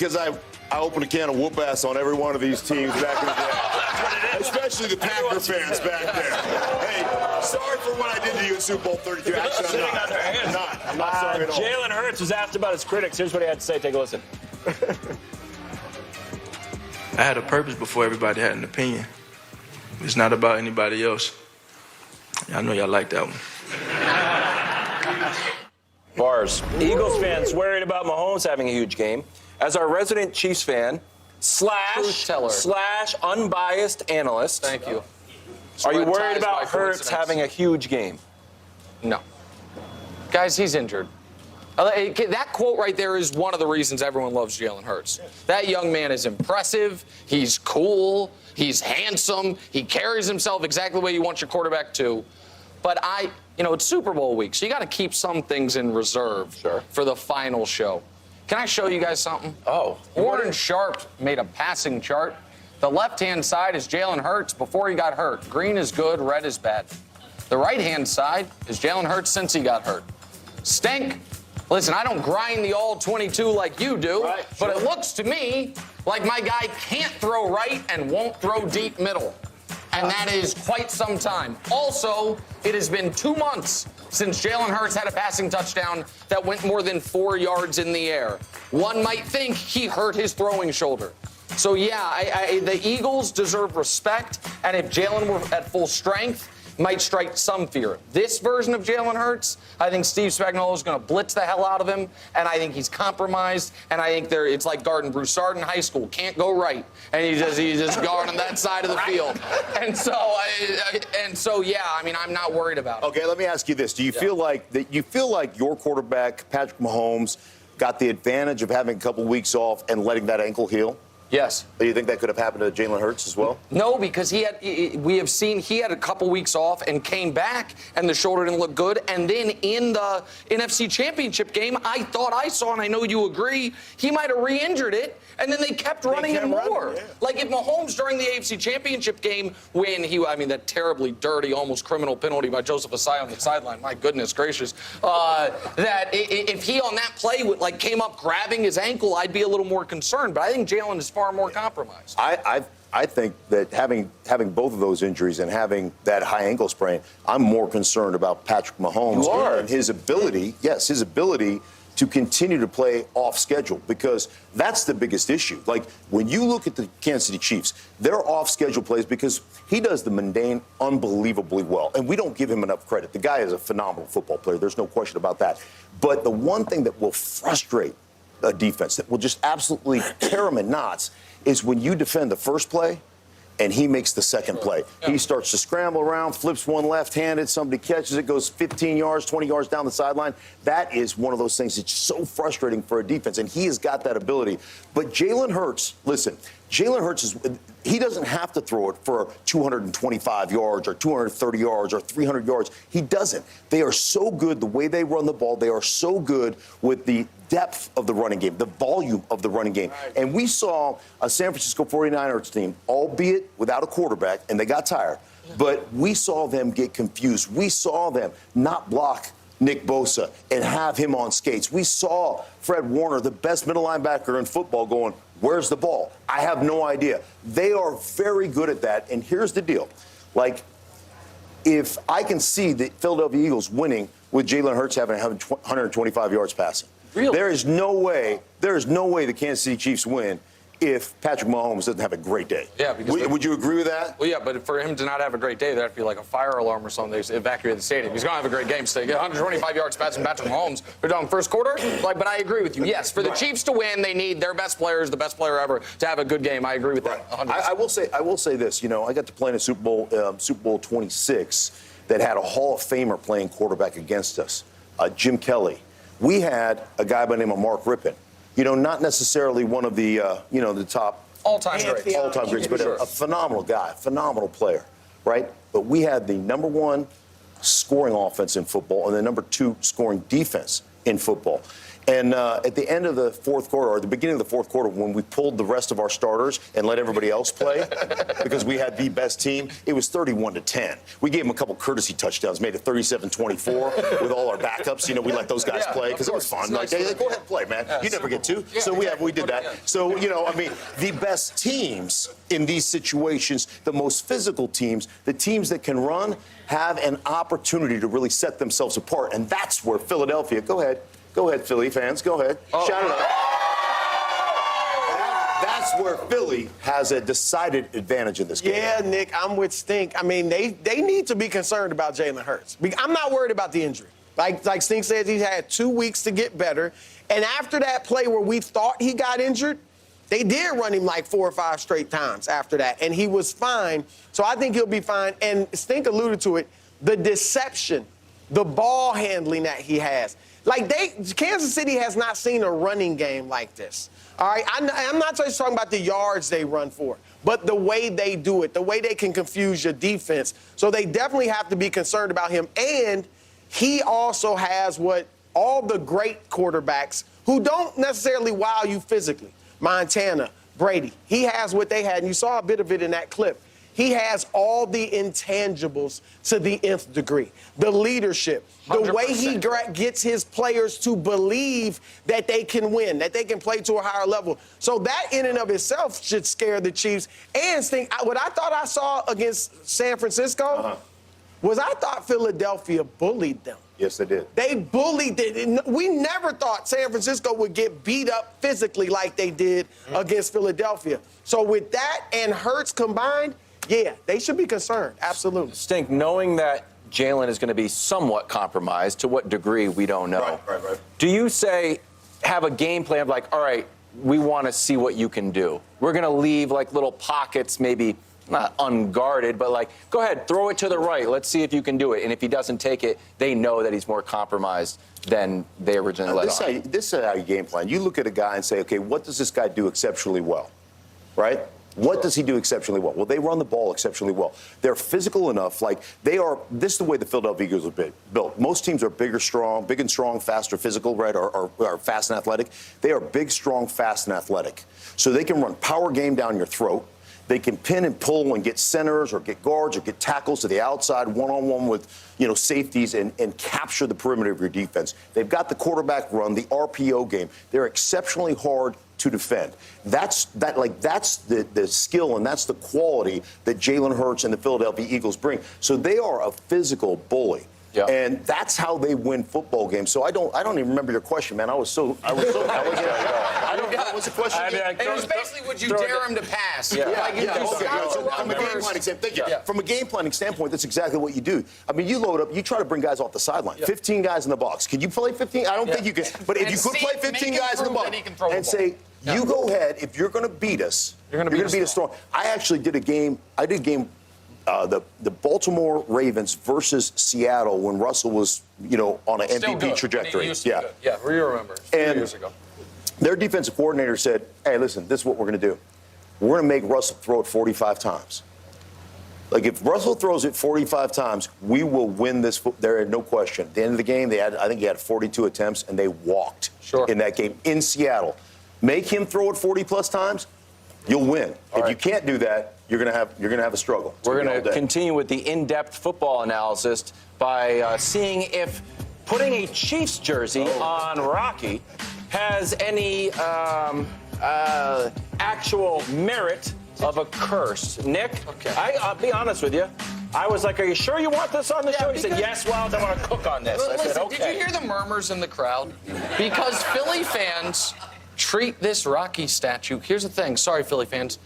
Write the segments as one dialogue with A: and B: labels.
A: because I opened a can of whoop ass on every one of these teams back in the day. Especially the Packer fans back there. Hey, sorry for what I did to you in Super Bowl 32. Actually, I'm not. I'm not sorry at all.
B: Jalen Hurts was asked about his critics. Here's what he had to say. Take a listen.
C: I had a purpose before everybody had an opinion. It's not about anybody else. I know y'all like that one.
B: Bars. Eagles fans worried about Mahomes having a huge game. As our resident Chiefs fan, slash unbiased analyst.
D: Thank you.
B: Are you worried about Hurts having a huge game?
D: No. Guys, he's injured. That quote right there is one of the reasons everyone loves Jalen Hurts. That young man is impressive. He's cool. He's handsome. He carries himself exactly the way you want your quarterback to. But it's Super Bowl week, so you got to keep some things in reserve for the final show. Can I show you guys something?
B: Oh.
D: Warren Sharp made a passing chart. The left-hand side is Jalen Hurts before he got hurt. Green is good, red is bad. The right-hand side is Jalen Hurts since he got hurt. Stink. Listen, I don't grind the all 22 like you do, but it looks to me like my guy can't throw right and won't throw deep middle. And that is quite some time. Also, it has been 2 months since Jalen Hurts had a passing touchdown that went more than 4 yards in the air. One might think he hurt his throwing shoulder. So, yeah, the Eagles deserve respect, and if Jalen were at full strength, might strike some fear. This version of Jalen Hurts, I think Steve Spagnuolo is going to blitz the hell out of him, and I think he's compromised, and I think it's like guarding Broussard in high school. Can't go right, and he just guard on that side of the field. And so, yeah, I mean, I'm not worried about it.
A: Okay, let me ask you this. Do you feel like your quarterback, Patrick Mahomes, got the advantage of having a couple weeks off and letting that ankle heal?
D: Yes.
A: Do you think that could have happened to Jalen Hurts as well?
D: No, because we have seen he had a couple weeks off and came back, and the shoulder didn't look good. And then in the NFC Championship game, I thought I saw, and I know you agree, he might have re-injured it, and then they kept running him more. Like if Mahomes during the AFC Championship game, when that terribly dirty, almost criminal penalty by Joseph Asai on the sideline, my goodness gracious, that if he on that play came up grabbing his ankle, I'd be a little more concerned. But I think Jalen is far more compromised.
A: I think that having both of those injuries and having that high ankle sprain, I'm more concerned about Patrick Mahomes and his ability to continue to play off schedule, because that's the biggest issue. Like when you look at the Kansas City Chiefs, they're off schedule plays because he does the mundane unbelievably well. And we don't give him enough credit. The guy is a phenomenal football player. There's no question about that. But the one thing that will frustrate a defense, that will just absolutely tear him in knots, is when you defend the first play and he makes the second play. He starts to scramble around, flips one left-handed, somebody catches it, goes 15 yards, 20 yards down the sideline. That is one of those things that's so frustrating for a defense, and he has got that ability. But Jalen Hurts, listen, Jalen Hurts he doesn't have to throw it for 225 yards or 230 yards or 300 yards. He doesn't. They are so good the way they run the ball. They are so good with the depth of the running game, the volume of the running game. And we saw a San Francisco 49ers team, albeit without a quarterback, and they got tired, but we saw them get confused. We saw them not block Nick Bosa and have him on skates. We saw Fred Warner, the best middle linebacker in football, going, where's the ball? I have no idea. They are very good at that. And here's the deal. Like, if I can see the Philadelphia Eagles winning with Jalen Hurts having 125 yards passing,
D: really?
A: There is no way the Kansas City Chiefs win if Patrick Mahomes doesn't have a great day.
D: Yeah, because
A: would you agree with that?
D: Well, yeah, but for him to not have a great day, that'd be like a fire alarm or something. They evacuate the stadium. He's going to have a great game. So 125 yards passing Patrick Mahomes. They're done first quarter. But I agree with you. Yes, for the Chiefs to win, they need their best players, the best player ever, to have a good game. I agree with that. 100%.
A: I will say this. I got to play in a Super Bowl 26 that had a Hall of Famer playing quarterback against us, Jim Kelly. We had a guy by the name of Mark Rippon. Not necessarily one of the, the top
D: all-time greats,
A: but a phenomenal guy, phenomenal player, right? But we had the number one scoring offense in football and the number two scoring defense in football. And at the end of the fourth quarter, or the beginning of the fourth quarter, when we pulled the rest of our starters and let everybody else play, because we had the best team, it was 31-10. We gave them a couple courtesy touchdowns, made it 37-24 with all our backups. We let those guys play because it was fun. Like, hey, go ahead and play, man. You never get to. So we did that. So, the best teams in these situations, the most physical teams, the teams that can run, have an opportunity to really set themselves apart. And that's where Philadelphia, go ahead, Philly fans. Go ahead. Shout it out. That's where Philly has a decided advantage in this game.
E: Yeah, Nick, I'm with Stink. I mean, they need to be concerned about Jalen Hurts. I'm not worried about the injury. Like Stink says, he's had 2 weeks to get better. And after that play where we thought he got injured, they did run him like 4 or 5 straight times after that, and he was fine. So I think he'll be fine. And Stink alluded to it, the deception, the ball handling that he has. Kansas City has not seen a running game like this. All right, I'm not just talking about the yards they run for, but the way they do it, the way they can confuse your defense. So they definitely have to be concerned about him. And he also has what all the great quarterbacks who don't necessarily wow you physically, Montana, Brady, he has what they had, and you saw a bit of it in that clip. He has all the intangibles to the nth degree. The leadership, the
D: 100%.
E: way he gets his players to believe that they can win, that they can play to a higher level. So that in and of itself should scare the Chiefs. And what I thought I saw against San Francisco was I thought Philadelphia bullied them.
A: Yes, they did.
E: They bullied it. We never thought San Francisco would get beat up physically like they did against Philadelphia. So with that and Hurts combined, yeah, they should be concerned. Absolutely.
B: Stink, knowing that Jalen is going to be somewhat compromised, to what degree, we don't know.
A: Right.
B: Do you have a game plan of all right, we want to see what you can do? We're going to leave little pockets, maybe not unguarded, but go ahead, throw it to the right. Let's see if you can do it. And if he doesn't take it, they know that he's more compromised than they originally let on.
A: This is how you game plan. You look at a guy and say, okay, what does this guy do exceptionally well, right? What does he do exceptionally well? Well, they run the ball exceptionally well. They're physical enough. This is the way the Philadelphia Eagles are built. Most teams are big and strong, faster, physical, right, or fast and athletic. They are big, strong, fast, and athletic. So they can run power game down your throat. They can pin and pull and get centers or get guards or get tackles to the outside one-on-one with, safeties and capture the perimeter of your defense. They've got the quarterback run, the RPO game. They're exceptionally hard to defend. That's the skill and that's the quality that Jalen Hurts and the Philadelphia Eagles bring. So they are a physical bully. Yeah. And that's how they win football games. So I don't even remember your question, man. I was so I don't know. What was the question?
D: It was basically, would you dare him to pass?
A: So from a game planning standpoint, from a game planning standpoint, that's exactly what you do. I mean, you load up, you try to bring guys off the sideline. 15 guys in the box. Can you play 15? I don't think you can. But if you could play 15 guys in the box and say, you go ahead, if you're going to beat us, you're going to beat us strong. I actually did a game. The Baltimore Ravens versus Seattle when Russell was, on an MVP trajectory.
D: Yeah, we remember. 2 years ago.
A: Their defensive coordinator said, hey, listen, this is what we're going to do. We're going to make Russell throw it 45 times. If Russell throws it 45 times, we will win this. There is no question. At the end of the game, I think he had 42 attempts, and they walked in that game in Seattle. Make him throw it 40-plus times, you'll win. If you can't do that, you're gonna have a struggle.
B: We're gonna continue with the in-depth football analysis by seeing if putting a Chiefs jersey on Rocky has any actual merit of a curse. Nick, I'll be honest with you. I was like, are you sure you want this on the show? He said, yes, well, I want to cook on this. I said, okay.
D: Did you hear the murmurs in the crowd? Because Philly fans treat this Rocky statue. Here's the thing. Sorry, Philly fans.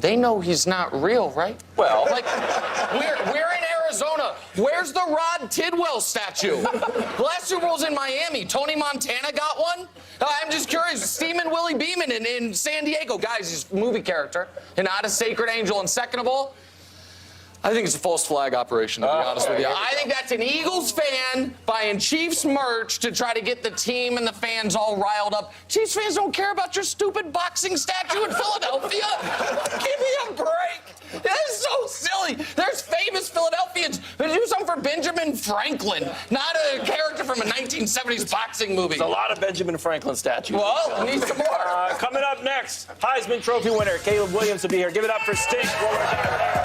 D: They know he's not real, right?
B: Well,
D: we're in Arizona. Where's the Rod Tidwell statue? The last Super Bowl's in Miami. Tony Montana got one? I'm just curious. Steamin' Willie Beeman in San Diego. Guys, he's a movie character and not a sacred angel. And second of all, I think it's a false flag operation, to be honest with you. I think that's an Eagles fan buying Chiefs merch to try to get the team and the fans all riled up. Chiefs fans don't care about your stupid boxing statue in Philadelphia. Give me a break. That is so silly. There's famous Philadelphians. Do something for Benjamin Franklin, not a character from a 1970s boxing movie.
F: There's a lot of Benjamin Franklin statues.
D: Well, I need some more.
F: Coming up next, Heisman Trophy winner Caleb Williams will be here. Give it up for Sting. We'll be back.